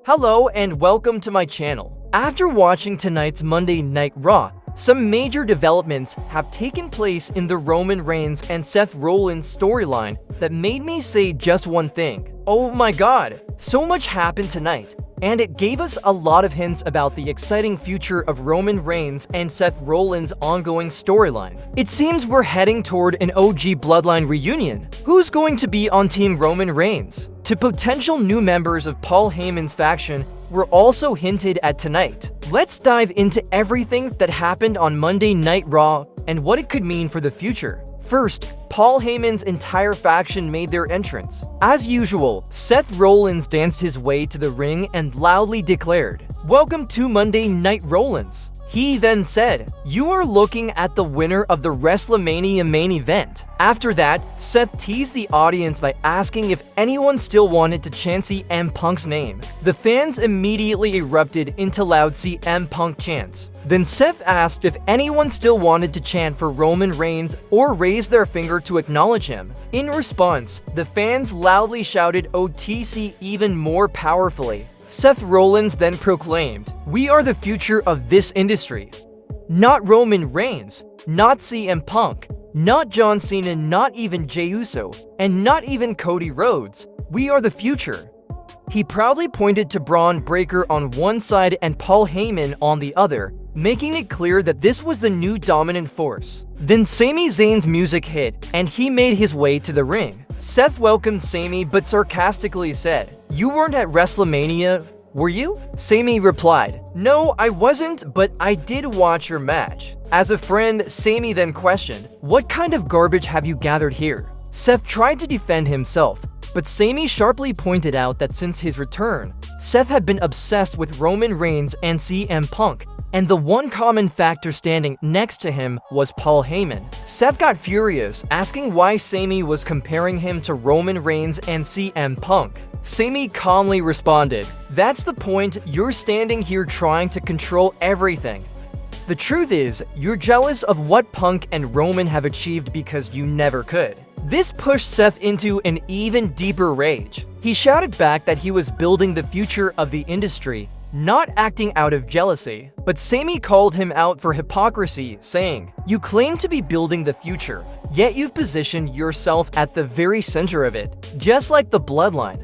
Hello and welcome to my channel. After watching tonight's Monday Night Raw, some major developments have taken place in the Roman Reigns and Seth Rollins storyline that made me say just one thing. Oh my god, so much happened tonight, and it gave us a lot of hints about the exciting future of Roman Reigns and Seth Rollins' ongoing storyline. It seems we're heading toward an OG Bloodline reunion. Who's going to be on Team Roman Reigns? To potential new members of Paul Heyman's faction were also hinted at tonight. Let's dive into everything that happened on Monday Night Raw and what it could mean for the future. First, Paul Heyman's entire faction made their entrance. As usual, Seth Rollins danced his way to the ring and loudly declared, "Welcome to Monday Night Rollins." He then said, "You are looking at the winner of the WrestleMania main event." After that, Seth teased the audience by asking if anyone still wanted to chant CM Punk's name. The fans immediately erupted into loud CM Punk chants. Then Seth asked if anyone still wanted to chant for Roman Reigns or raise their finger to acknowledge him. In response, the fans loudly shouted OTC even more powerfully. Seth Rollins then proclaimed, "We are the future of this industry. Not Roman Reigns, not CM Punk, not John Cena, not even Jey Uso, and not even Cody Rhodes. We are the future." He proudly pointed to Bron Breakker on one side and Paul Heyman on the other, making it clear that this was the new dominant force. Then Sami Zayn's music hit, and he made his way to the ring. Seth welcomed Sami but sarcastically said, "You weren't at WrestleMania, were you?" Sami replied, "No, I wasn't, but I did watch your match." As a friend, Sami then questioned, "What kind of garbage have you gathered here?" Seth tried to defend himself, but Sami sharply pointed out that since his return, Seth had been obsessed with Roman Reigns and CM Punk, and the one common factor standing next to him was Paul Heyman. Seth got furious, asking why Sami was comparing him to Roman Reigns and CM Punk. Sami calmly responded, "That's the point, you're standing here trying to control everything. The truth is, you're jealous of what Punk and Roman have achieved because you never could." This pushed Seth into an even deeper rage. He shouted back that he was building the future of the industry, not acting out of jealousy. But Sami called him out for hypocrisy, saying, "You claim to be building the future, yet you've positioned yourself at the very center of it, just like the bloodline.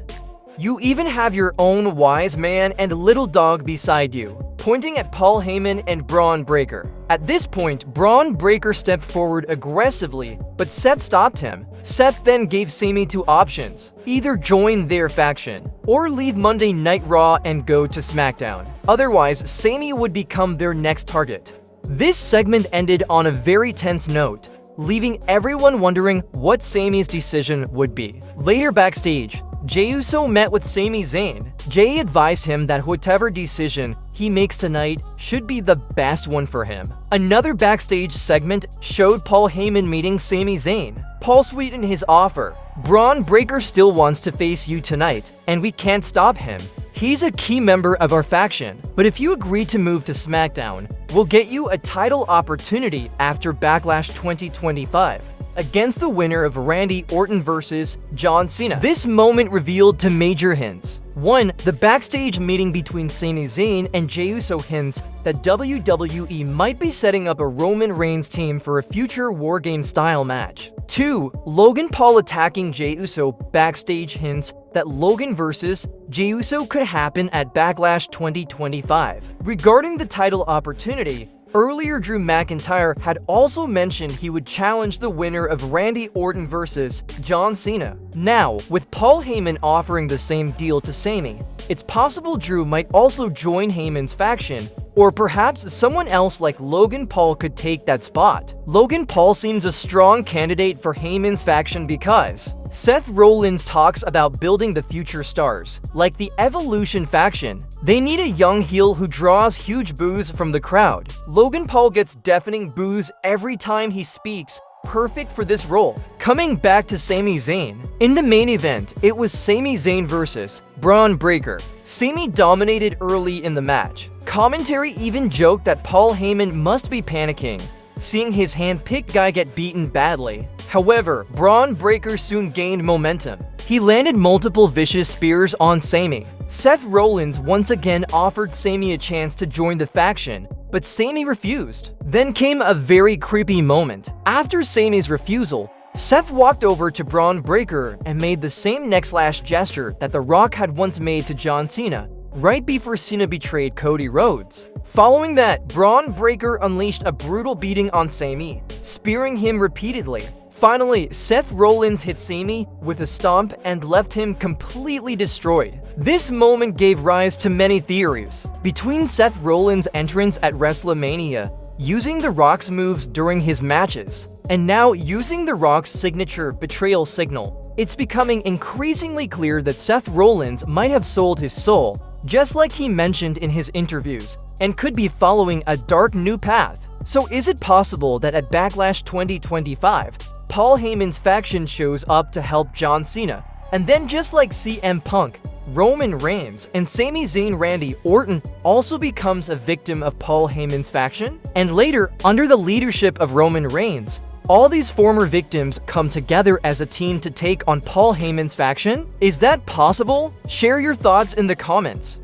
You even have your own wise man and little dog beside you," pointing at Paul Heyman and Bron Breakker. At this point, Bron Breakker stepped forward aggressively, but Seth stopped him. Seth then gave Sami two options: either join their faction, or leave Monday Night Raw and go to SmackDown. Otherwise, Sami would become their next target. This segment ended on a very tense note, leaving everyone wondering what Sami's decision would be. Later backstage, Jey Uso met with Sami Zayn. Jey advised him that whatever decision he makes tonight should be the best one for him. Another backstage segment showed Paul Heyman meeting Sami Zayn. Paul sweetened his offer. "Bron Breakker still wants to face you tonight, and we can't stop him. He's a key member of our faction, but if you agree to move to SmackDown, we'll get you a title opportunity after Backlash 2025. against the winner of Randy Orton versus John Cena." This moment revealed two major hints. One, the backstage meeting between Sami Zayn and Jey Uso hints that WWE might be setting up a Roman Reigns team for a future WarGames style match. Two, Logan Paul attacking Jey Uso backstage hints that Logan versus Jey Uso could happen at Backlash 2025. Regarding the title opportunity, earlier Drew McIntyre had also mentioned he would challenge the winner of Randy Orton versus John Cena. Now, with Paul Heyman offering the same deal to Sami, it's possible Drew might also join Heyman's faction, or perhaps someone else like Logan Paul could take that spot. Logan Paul seems a strong candidate for Heyman's faction because Seth Rollins talks about building the future stars, like the Evolution faction. They need a young heel who draws huge boos from the crowd. Logan Paul gets deafening boos every time he speaks, perfect for this role. Coming back to Sami Zayn, in the main event, it was Sami Zayn versus Bron Breakker. Sami dominated early in the match. Commentary even joked that Paul Heyman must be panicking, seeing his hand-picked guy get beaten badly. However, Bron Breakker soon gained momentum. He landed multiple vicious spears on Sami, Seth Rollins once again offered Sami a chance to join the faction, but Sami refused. Then came a very creepy moment. After Sami's refusal, Seth walked over to Bron Breakker and made the same neck-slash gesture that The Rock had once made to John Cena, right before Cena betrayed Cody Rhodes. Following that, Bron Breakker unleashed a brutal beating on Sami, spearing him repeatedly. Finally, Seth Rollins hit Sami with a stomp and left him completely destroyed. This moment gave rise to many theories. Between Seth Rollins' entrance at WrestleMania, using The Rock's moves during his matches, and now using The Rock's signature betrayal signal, it's becoming increasingly clear that Seth Rollins might have sold his soul, just like he mentioned in his interviews, and could be following a dark new path. So is it possible that at Backlash 2025, Paul Heyman's faction shows up to help John Cena, and then just like CM Punk, Roman Reigns, and Sami Zayn Randy Orton also becomes a victim of Paul Heyman's faction? And later, under the leadership of Roman Reigns, all these former victims come together as a team to take on Paul Heyman's faction? Is that possible? Share your thoughts in the comments.